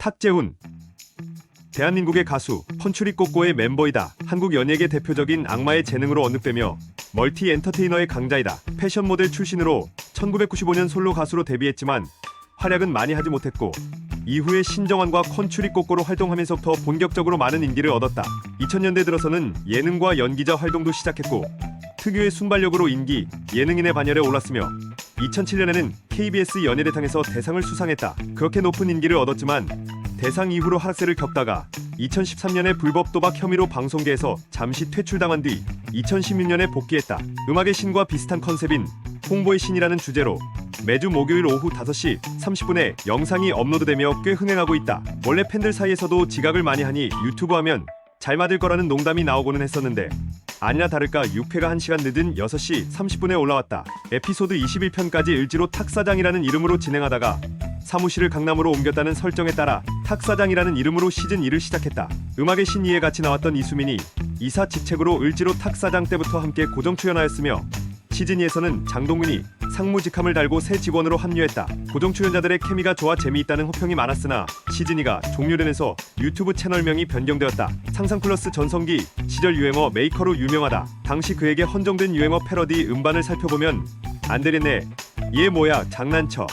탁재훈. 대한민국의 가수, 펀츄리 꼬꼬의 멤버이다. 한국 연예계 대표적인 악마의 재능으로 언급되며 멀티 엔터테이너의 강자이다. 패션 모델 출신으로 1995년 솔로 가수로 데뷔했지만 활약은 많이 하지 못했고 이후에 신정환과 펀츄리 꼬꼬로 활동하면서부터 본격적으로 많은 인기를 얻었다. 2000년대 들어서는 예능과 연기자 활동도 시작했고 특유의 순발력으로 인기, 예능인의 반열에 올랐으며 2007년에는 KBS 연예대상에서 대상을 수상했다. 그렇게 높은 인기를 얻었지만 대상 이후로 하락세를 겪다가 2013년에 불법 도박 혐의로 방송계에서 잠시 퇴출당한 뒤 2016년에 복귀했다. 음악의 신과 비슷한 컨셉인 홍보의 신이라는 주제로 매주 목요일 오후 5시 30분에 영상이 업로드되며 꽤 흥행하고 있다. 원래 팬들 사이에서도 지각을 많이 하니 유튜브 하면 잘 맞을 거라는 농담이 나오고는 했었는데 아니나 다를까 6회가 1시간 늦은 6시 30분에 올라왔다. 에피소드 21편까지 을지로 탁사장이라는 이름으로 진행하다가 사무실을 강남으로 옮겼다는 설정에 따라 탁사장이라는 이름으로 시즌 2를 시작했다. 음악의 신이에 같이 나왔던 이수민이 이사 직책으로 을지로 탁사장 때부터 함께 고정 출연하였으며 시즌 2에서는 장동민이 상무직함을 달고 새 직원으로 합류했다. 고정 출연자들의 케미가 좋아 재미있다는 호평이 많았으나 시즌 2가 종료되면서 유튜브 채널명이 변경되었다. 상상플러스 전성기 시절 유행어 메이커로 유명하다. 당시 그에게 헌정된 유행어 패러디 음반을 살펴보면 안 되겠네, 얘 뭐야 장난쳐,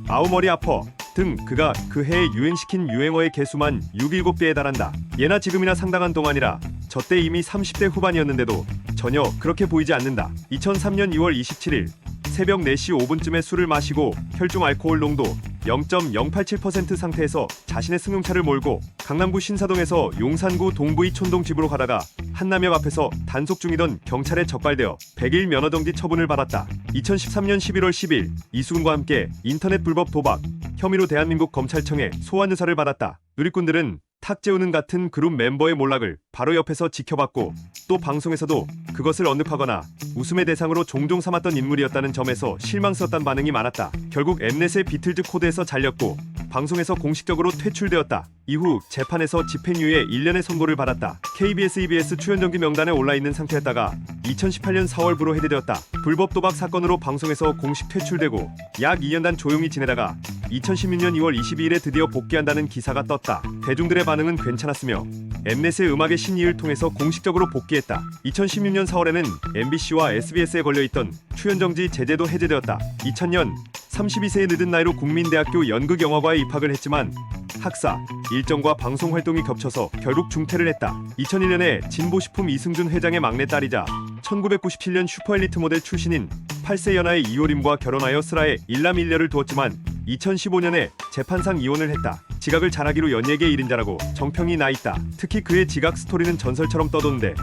아우 머리 아퍼 등 그가 그 해에 유행시킨 유행어의 개수만 6-7개에 달한다. 예나 지금이나 상당한 동안이라 저때 이미 30대 후반이었는데도 전혀 그렇게 보이지 않는다. 2003년 2월 27일 새벽 4시 5분쯤에 술을 마시고 혈중 알코올 농도 0.087% 상태에서 자신의 승용차를 몰고 강남구 신사동에서 용산구 동부이 촌동 집으로 가다가 한남역 앞에서 단속 중이던 경찰에 적발되어 100일 면허정지 처분을 받았다. 2013년 11월 10일 이수근과 함께 인터넷 불법 도박 혐의로 대한민국 검찰청에 소환 의사를 받았다. 누리꾼들은 탁재훈은 같은 그룹 멤버의 몰락을 바로 옆에서 지켜봤고 또 방송에서도 그것을 언급하거나 웃음의 대상으로 종종 삼았던 인물이었다는 점에서 실망스럽다는 반응이 많았다. 결국 엠넷의 비틀즈 코드에서 잘렸고 방송에서 공식적으로 퇴출되었다. 이후 재판에서 집행유예 1년의 선고를 받았다. KBS, EBS 출연정지 명단에 올라있는 상태였다가 2018년 4월부로 해제되었다. 불법 도박 사건으로 방송에서 공식 퇴출되고 약 2년간 조용히 지내다가 2016년 2월 22일에 드디어 복귀한다는 기사가 떴다. 대중들의 반응은 괜찮았으며 엠넷의 음악의 신이을 통해서 공식적으로 복귀했다. 2016년 4월에는 MBC와 SBS에 걸려있던 출연정지 제재도 해제되었다. 2000년 32세의 늦은 나이로 국민대학교 연극영화과에 입학을 했지만 학사, 일정과 방송 활동이 겹쳐서 결국 중퇴를 했다. 2001년에 진보식품 이승준 회장의 막내딸이자 1997년 슈퍼엘리트 모델 출신인 8세 연하의 이효림과 결혼하여 슬하에 일남 일녀를 두었지만 2015년에 재판상 이혼을 했다. 지각을 잘하기로 연예계 1인자라고 정평이 나있다. 특히 그의 지각 스토리는 전설처럼 떠도는데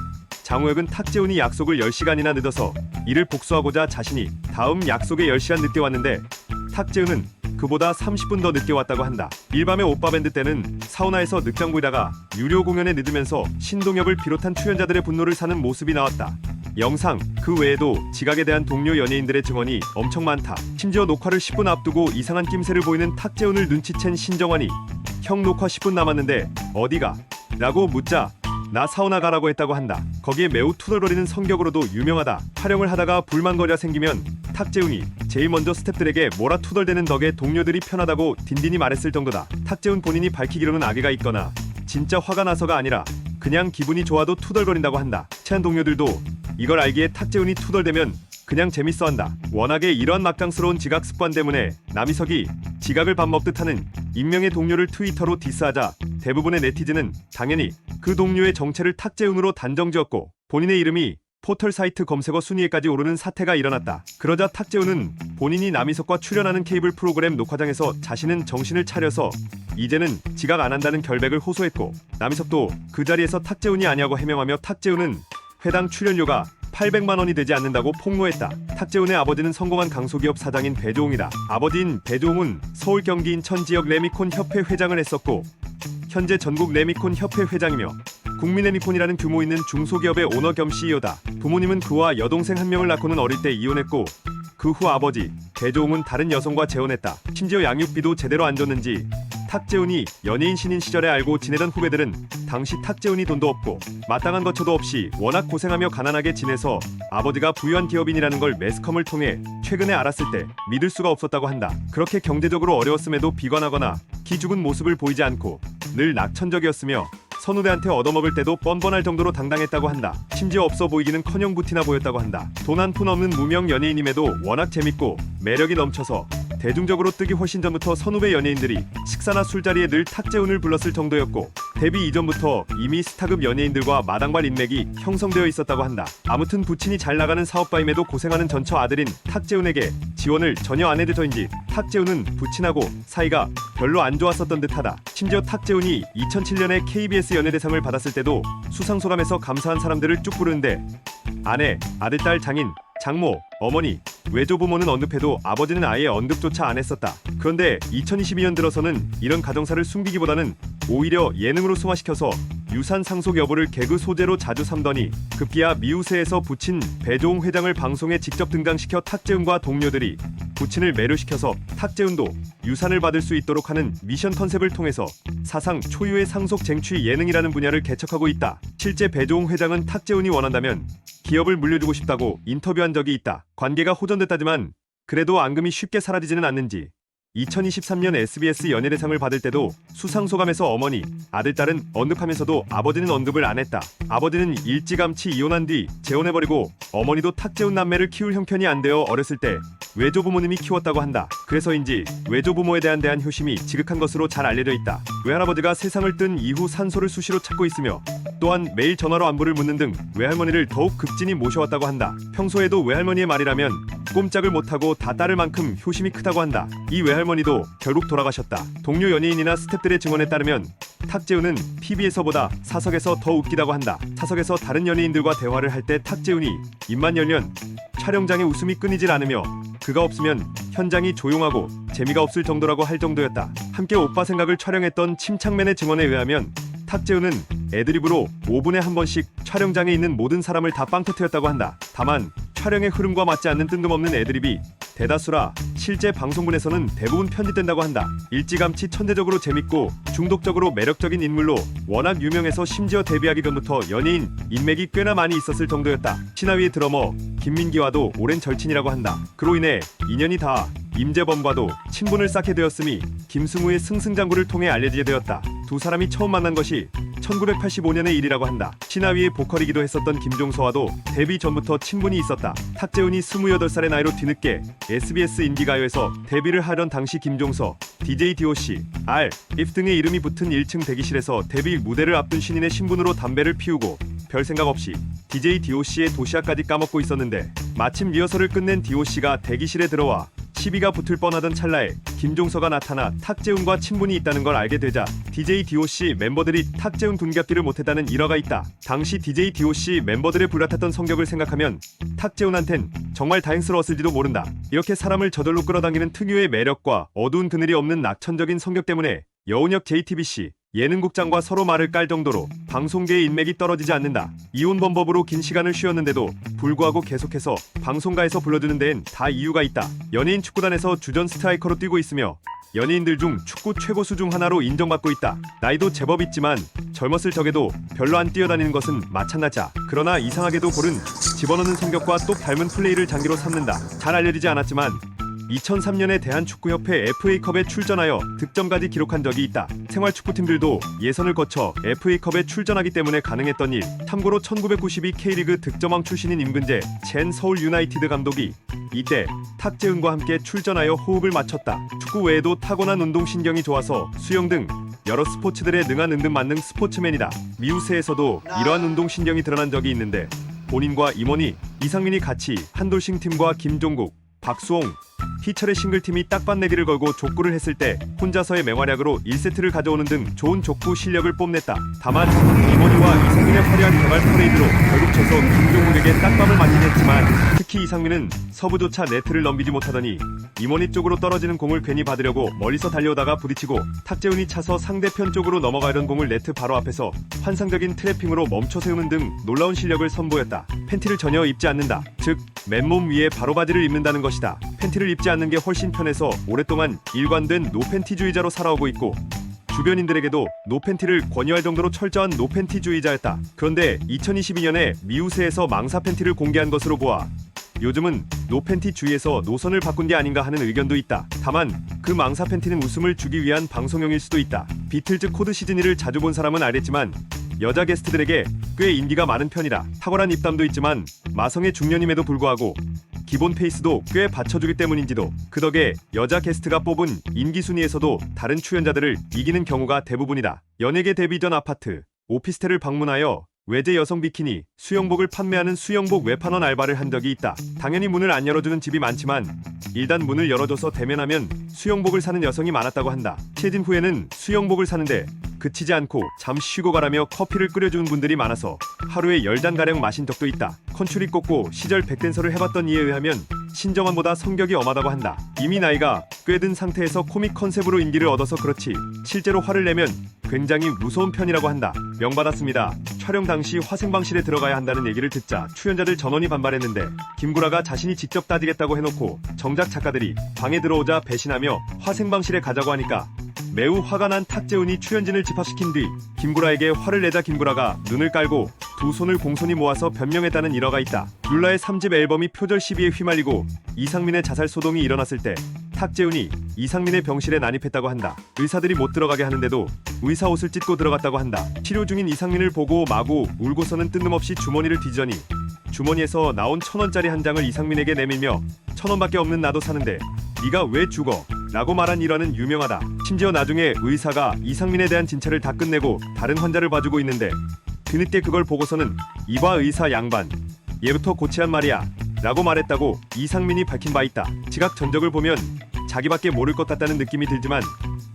장우혁은 탁재훈이 약속을 10시간이나 늦어서 이를 복수하고자 자신이 다음 약속에 10시간 늦게 왔는데 탁재훈은 그보다 30분 더 늦게 왔다고 한다. 일밤의 오빠밴드 때는 사우나에서 늑장구이다가 유료 공연에 늦으면서 신동엽을 비롯한 출연자들의 분노를 사는 모습이 나왔다. 영상, 그 외에도 지각에 대한 동료 연예인들의 증언이 엄청 많다. 심지어 녹화를 10분 앞두고 이상한 낌새를 보이는 탁재훈을 눈치챈 신정환이 형 녹화 10분 남았는데 어디가? 라고 묻자 나 사우나 가라고 했다고 한다. 거기에 매우 투덜거리는 성격으로도 유명하다. 촬영을 하다가 불만거리가 생기면 탁재훈이 제일 먼저 스태프들에게 뭐라 투덜대는 덕에 동료들이 편하다고 딘딘히 말했을 정도다. 탁재훈 본인이 밝히기로는 악의가 있거나 진짜 화가 나서가 아니라 그냥 기분이 좋아도 투덜거린다고 한다. 친한 동료들도 이걸 알기에 탁재훈이 투덜대면 그냥 재밌어한다. 워낙에 이러한 막강스러운 지각 습관 때문에 남희석이 지각을 밥 먹듯 하는 익명의 동료를 트위터로 디스하자 대부분의 네티즌은 당연히 그 동료의 정체를 탁재훈으로 단정지었고 본인의 이름이 포털 사이트 검색어 순위에까지 오르는 사태가 일어났다. 그러자 탁재훈은 본인이 남희석과 출연하는 케이블 프로그램 녹화장에서 자신은 정신을 차려서 이제는 지각 안 한다는 결백을 호소했고 남희석도 그 자리에서 탁재훈이 아니라고 해명하며 탁재훈은 회당 출연료가 800만 원이 되지 않는다고 폭로했다. 탁재훈의 아버지는 성공한 강소기업 사장인 배조웅이다. 아버지인 배조웅은 서울 경기 인천 지역 레미콘 협회 회장을 했었고 현재 전국 레미콘 협회 회장이며 국민레미콘이라는 규모 있는 중소기업의 오너 겸 CEO다. 부모님은 그와 여동생 한 명을 낳고는 어릴 때 이혼했고 그 후 아버지 배조웅은 다른 여성과 재혼했다. 심지어 양육비도 제대로 안 줬는지 탁재훈이 연예인 신인 시절에 알고 지내던 후배들은 당시 탁재훈이 돈도 없고 마땅한 거처도 없이 워낙 고생하며 가난하게 지내서 아버지가 부유한 기업인이라는 걸 매스컴을 통해 최근에 알았을 때 믿을 수가 없었다고 한다. 그렇게 경제적으로 어려웠음에도 비관하거나 기죽은 모습을 보이지 않고 늘 낙천적이었으며 선후배한테 얻어먹을 때도 뻔뻔할 정도로 당당했다고 한다. 심지어 없어 보이기는커녕 부티나 보였다고 한다. 돈 한 푼 없는 무명 연예인임에도 워낙 재밌고 매력이 넘쳐서 대중적으로 뜨기 훨씬 전부터 선후배 연예인들이 식사나 술자리에 늘 탁재훈을 불렀을 정도였고 데뷔 이전부터 이미 스타급 연예인들과 마당발 인맥이 형성되어 있었다고 한다. 아무튼 부친이 잘 나가는 사업가임에도 고생하는 전처 아들인 탁재훈에게 지원을 전혀 안 해줘서인지 탁재훈은 부친하고 사이가 별로 안 좋았었던 듯하다. 심지어 탁재훈이 2007년에 KBS 연예대상을 받았을 때도 수상소감에서 감사한 사람들을 쭉 부르는데 아내, 아들딸, 장인, 장모, 어머니, 외조부모는 언급해도 아버지는 아예 언급조차 안 했었다. 그런데 2022년 들어서는 이런 가정사를 숨기기보다는 오히려 예능으로 승화시켜서 유산 상속 여부를 개그 소재로 자주 삼더니 급기야 미우새에서 부친 배종웅 회장을 방송에 직접 등장시켜 탁재훈과 동료들이 부친을 매료시켜서 탁재훈도 유산을 받을 수 있도록 하는 미션 컨셉을 통해서 사상 초유의 상속 쟁취 예능이라는 분야를 개척하고 있다. 실제 배종웅 회장은 탁재훈이 원한다면 기업을 물려주고 싶다고 인터뷰한 적이 있다. 관계가 호전됐다지만 그래도 앙금이 쉽게 사라지지는 않는지 2023년 SBS 연예대상을 받을 때도 수상소감에서 어머니, 아들딸은 언급하면서도 아버지는 언급을 안 했다. 아버지는 일찌감치 이혼한 뒤 재혼해버리고 어머니도 탁재훈 남매를 키울 형편이 안 되어 어렸을 때 외조부모님이 키웠다고 한다. 그래서인지 외조부모에 대한 효심이 지극한 것으로 잘 알려져 있다. 외할아버지가 세상을 뜬 이후 산소를 수시로 찾고 있으며 또한 매일 전화로 안부를 묻는 등 외할머니를 더욱 극진히 모셔왔다고 한다. 평소에도 외할머니의 말이라면 꼼짝을 못하고 다 따를 만큼 효심이 크다고 한다. 이 외할머니도 결국 돌아가셨다. 동료 연예인이나 스태프들의 증언에 따르면 탁재훈은 TV에서보다 사석에서 더 웃기다고 한다. 사석에서 다른 연예인들과 대화를 할 때 탁재훈이 입만 열면 촬영장에 웃음이 끊이질 않으며 그가 없으면 현장이 조용하고 재미가 없을 정도라고 할 정도였다. 함께 오빠 생각을 촬영했던 침착맨의 증언에 의하면 탁재훈은 애드립으로 5분에 한 번씩 촬영장에 있는 모든 사람을 다 빵 터뜨렸다고 한다. 다만 촬영의 흐름과 맞지 않는 뜬금없는 애드립이 대다수라 실제 방송분에서는 대부분 편집된다고 한다. 일찌감치 천재적으로 재밌고 중독적으로 매력적인 인물로 워낙 유명해서 심지어 데뷔하기 전부터 연예인 인맥이 꽤나 많이 있었을 정도였다. 신하위의 드러머 김민기와도 오랜 절친이라고 한다. 그로 인해 인연이 닿아 임재범과도 친분을 쌓게 되었음이 김승우의 승승장구를 통해 알려지게 되었다. 두 사람이 처음 만난 것이 1985년의 일이라고 한다. 신하위의 보컬이기도 했었던 김종서와도 데뷔 전부터 친분이 있었다. 탁재훈이 28살의 나이로 뒤늦게 SBS 인기가요에서 데뷔를 하던 당시 김종서, DJ DOC, R, if 등의 이름이 붙은 1층 대기실에서 데뷔 무대를 앞둔 신인의 신분으로 담배를 피우고 별 생각 없이 DJ DOC의 도시락까지 까먹고 있었는데 마침 리허설을 끝낸 DOC가 대기실에 들어와 시비가 붙을 뻔하던 찰나에 김종서가 나타나 탁재훈과 친분이 있다는 걸 알게 되자 DJ DOC 멤버들이 탁재훈 군갑기를 못했다는 일화가 있다. 당시 DJ DOC 멤버들의 불같았던 성격을 생각하면 탁재훈한텐 정말 다행스러웠을지도 모른다. 이렇게 사람을 저절로 끌어당기는 특유의 매력과 어두운 그늘이 없는 낙천적인 성격 때문에 여운역 JTBC 예능국장과 서로 말을 깔 정도로 방송계의 인맥이 떨어지지 않는다. 이혼 범법으로 긴 시간을 쉬었는데도 불구하고 계속해서 방송가에서 불러주는 데엔 다 이유가 있다. 연예인 축구단에서 주전 스트라이커로 뛰고 있으며 연예인들 중 축구 최고수 중 하나로 인정받고 있다. 나이도 제법 있지만 젊었을 적에도 별로 안 뛰어다니는 것은 마찬가지다. 그러나 이상하게도 볼은 집어넣는 성격과 똑 닮은 플레이를 장기로 삼는다. 잘 알려지지 않았지만 2003년에 대한축구협회 FA컵에 출전하여 득점까지 기록한 적이 있다. 생활축구팀들도 예선을 거쳐 FA컵에 출전하기 때문에 가능했던 일. 참고로 1992 K리그 득점왕 출신인 임근재 젠 서울 유나이티드 감독이 이때 탁재훈과 함께 출전하여 호흡을 맞췄다. 축구 외에도 타고난 운동신경이 좋아서 수영 등 여러 스포츠들에 능한 은근만능 스포츠맨이다. 미우새에서도 이러한 운동신경이 드러난 적이 있는데 본인과 임원희, 이상민이 같이 한돌싱 팀과 김종국, 박수홍, 희철의 싱글팀이 딱반내기를 걸고 족구를 했을 때 혼자서의 맹활약으로 1세트를 가져오는 등 좋은 족구 실력을 뽐냈다. 다만 임원희와 이상민의 화려한 개발 퍼레이드로 결국 져서 김종국에게 딱밤을 맞긴 했지만 특히 이상민은 서브조차 네트를 넘기지 못하더니 임원희 쪽으로 떨어지는 공을 괜히 받으려고 멀리서 달려오다가 부딪히고 탁재훈이 차서 상대편 쪽으로 넘어가려던 공을 네트 바로 앞에서 환상적인 트래핑으로 멈춰 세우는 등 놀라운 실력을 선보였다. 팬티를 전혀 입지 않는다. 즉 맨몸 위에 바로바지를 입는다는 것이다. 팬티를 입지 않는 게 훨씬 편해서 오랫동안 일관된 노팬티주의자로 살아오고 있고 주변인들에게도 노팬티를 권유할 정도로 철저한 노팬티주의자였다. 그런데 2022년에 미우새에서 망사 팬티를 공개한 것으로 보아 요즘은 노팬티주의에서 노선을 바꾼 게 아닌가 하는 의견도 있다. 다만 그 망사 팬티는 웃음을 주기 위한 방송용일 수도 있다. 비틀즈 코드 시즈니를 자주 본 사람은 알겠지만 여자 게스트들에게 꽤 인기가 많은 편이라 탁월한 입담도 있지만 마성의 중년임에도 불구하고 기본 페이스도 꽤 받쳐주기 때문인지도 그 덕에 여자 게스트가 뽑은 인기 순위에서도 다른 출연자들을 이기는 경우가 대부분이다. 연예계 데뷔 전 아파트, 오피스텔을 방문하여 외제 여성 비키니, 수영복을 판매하는 수영복 외판원 알바를 한 적이 있다. 당연히 문을 안 열어주는 집이 많지만 일단 문을 열어줘서 대면하면 수영복을 사는 여성이 많았다고 한다. 퇴진 후에는 수영복을 사는데 그치지 않고 잠시 쉬고 가라며 커피를 끓여주는 분들이 많아서 하루에 10잔가량 마신 적도 있다. 컨츄리 꼬꼬 시절 백댄서를 해봤던 이에 의하면 신정환보다 성격이 엄하다고 한다. 이미 나이가 꽤 든 상태에서 코믹 컨셉으로 인기를 얻어서 그렇지 실제로 화를 내면 굉장히 무서운 편이라고 한다. 명받았습니다. 촬영 당시 화생방실에 들어가야 한다는 얘기를 듣자 출연자들 전원이 반발했는데 김구라가 자신이 직접 따지겠다고 해놓고 정작 작가들이 방에 들어오자 배신하며 화생방실에 가자고 하니까 매우 화가 난 탁재훈이 출연진을 집합시킨 뒤 김구라에게 화를 내자 김구라가 눈을 깔고 두 손을 공손히 모아서 변명했다는 일화가 있다. 룰라의 3집 앨범이 표절 시비에 휘말리고 이상민의 자살 소동이 일어났을 때 탁재훈이 이상민의 병실에 난입했다고 한다. 의사들이 못 들어가게 하는데도 의사 옷을 찢고 들어갔다고 한다. 치료 중인 이상민을 보고 마구 울고서는 뜬금없이 주머니를 뒤지더니 주머니에서 나온 1,000원짜리 한 장을 이상민에게 내밀며 1,000원밖에 없는 나도 사는데 네가 왜 죽어? 라고 말한 일화는 유명하다. 심지어 나중에 의사가 이상민에 대한 진찰을 다 끝내고 다른 환자를 봐주고 있는데 뒤늦게 그걸 보고서는 이봐 의사 양반 얘부터 고치란 말이야 라고 말했다고 이상민이 밝힌 바 있다. 지각 전적을 보면 자기밖에 모를 것 같다는 느낌이 들지만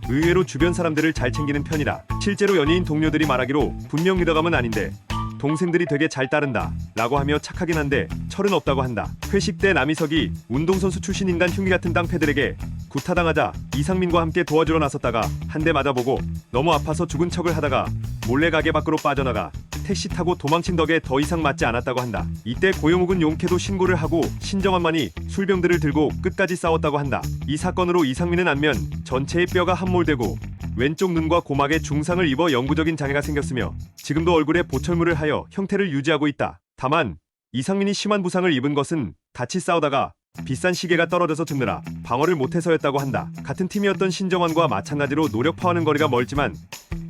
의외로 주변 사람들을 잘 챙기는 편이라 실제로 연예인 동료들이 말하기로 분명 리더감은 아닌데 동생들이 되게 잘 따른다 라고 하며 착하긴 한데 철은 없다고 한다. 회식 때 남희석이 운동선수 출신 인간 흉기 같은 땅패들에게 구타당하자 이상민과 함께 도와주러 나섰다가 한 대 맞아보고 너무 아파서 죽은 척을 하다가 몰래 가게 밖으로 빠져나가 택시 타고 도망친 덕에 더 이상 맞지 않았다고 한다. 이때 고영욱은 용케도 신고를 하고 신정환만이 술병들을 들고 끝까지 싸웠다고 한다. 이 사건으로 이상민은 안면 전체의 뼈가 함몰되고 왼쪽 눈과 고막에 중상을 입어 영구적인 장애가 생겼으며 지금도 얼굴에 보철물을 하여 형태를 유지하고 있다. 다만 이상민이 심한 부상을 입은 것은 같이 싸우다가 비싼 시계가 떨어져서 듣느라 방어를 못해서였다고 한다. 같은 팀이었던 신정환과 마찬가지로 노력파와는 거리가 멀지만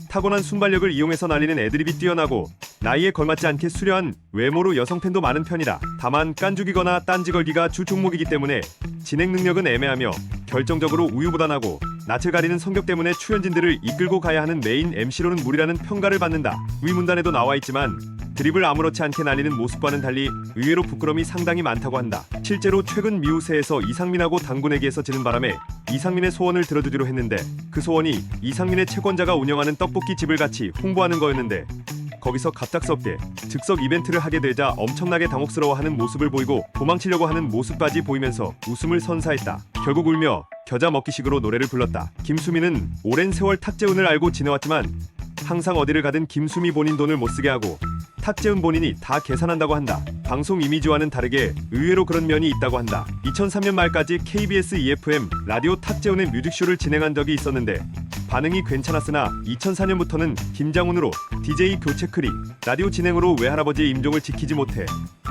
타고난 순발력을 이용해서 날리는 애드립이 뛰어나고 나이에 걸맞지 않게 수려한 외모로 여성 팬도 많은 편이다. 다만 깐죽이거나 딴지 걸기가 주 종목이기 때문에 진행 능력은 애매하며 결정적으로 우유부단하고 낯을 가리는 성격 때문에 출연진들을 이끌고 가야 하는 메인 MC로는 무리라는 평가를 받는다. 위 문단에도 나와 있지만 드립을 아무렇지 않게 날리는 모습과는 달리 의외로 부끄럼이 상당히 많다고 한다. 실제로 최근 미우새에서 이상민하고 당구내기에서 지는 바람에 이상민의 소원을 들어주기로 했는데 그 소원이 이상민의 채권자가 운영하는 떡볶이 집을 같이 홍보하는 거였는데 거기서 갑작스럽게 즉석 이벤트를 하게 되자 엄청나게 당혹스러워하는 모습을 보이고 도망치려고 하는 모습까지 보이면서 웃음을 선사했다. 결국 울며 겨자 먹기식으로 노래를 불렀다. 김수미는 오랜 세월 탁재훈을 알고 지내왔지만 항상 어디를 가든 김수미 본인 돈을 못 쓰게 하고 탁재훈 본인이 다 계산한다고 한다. 방송 이미지와는 다르게 의외로 그런 면이 있다고 한다. 2003년 말까지 KBS EFM 라디오 탁재훈의 뮤직쇼를 진행한 적이 있었는데 반응이 괜찮았으나 2004년부터는 김장훈으로 DJ 교체 크리 라디오 진행으로 외할아버지의 임종을 지키지 못해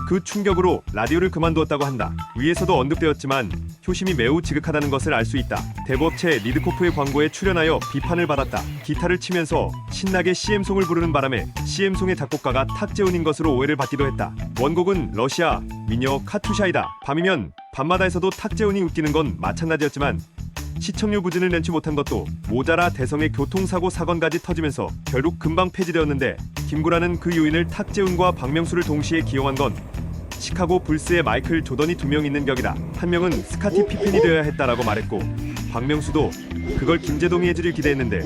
그 충격으로 라디오를 그만두었다고 한다. 위에서도 언급되었지만 효심이 매우 지극하다는 것을 알 수 있다. 대부업체 리드코프의 광고에 출연하여 비판을 받았다. 기타를 치면서 신나게 CM송을 부르는 바람에 CM송의 작곡가가 탁재훈인 것으로 오해를 받기도 했다. 원곡은 러시아, 미녀, 카투샤이다. 밤이면 밤마다에서도 탁재훈이 웃기는 건 마찬가지였지만 시청률 부진을 nen지 못한 것도 모자라 대성의 교통사고 사건까지 터지면서 결국 금방 폐지되었는데 김구라는 그 요인을 탁재훈과 박명수를 동시에 기용한 건 시카고 불스의 마이클 조던이 2명 있는 격이다. 한 명은 스카티 피펜이 되어야 했다라고 말했고 박명수도 그걸 김재동이 해주길 기대했는데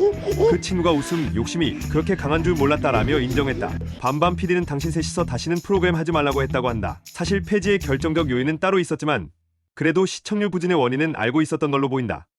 그 친구가 웃음 욕심이 그렇게 강한 줄 몰랐다라며 인정했다. 반반 PD는 당신 셋이서 다시는 프로그램 하지 말라고 했다고 한다. 사실 폐지의 결정적 요인은 따로 있었지만 그래도 시청률 부진의 원인은 알고 있었던 걸로 보인다.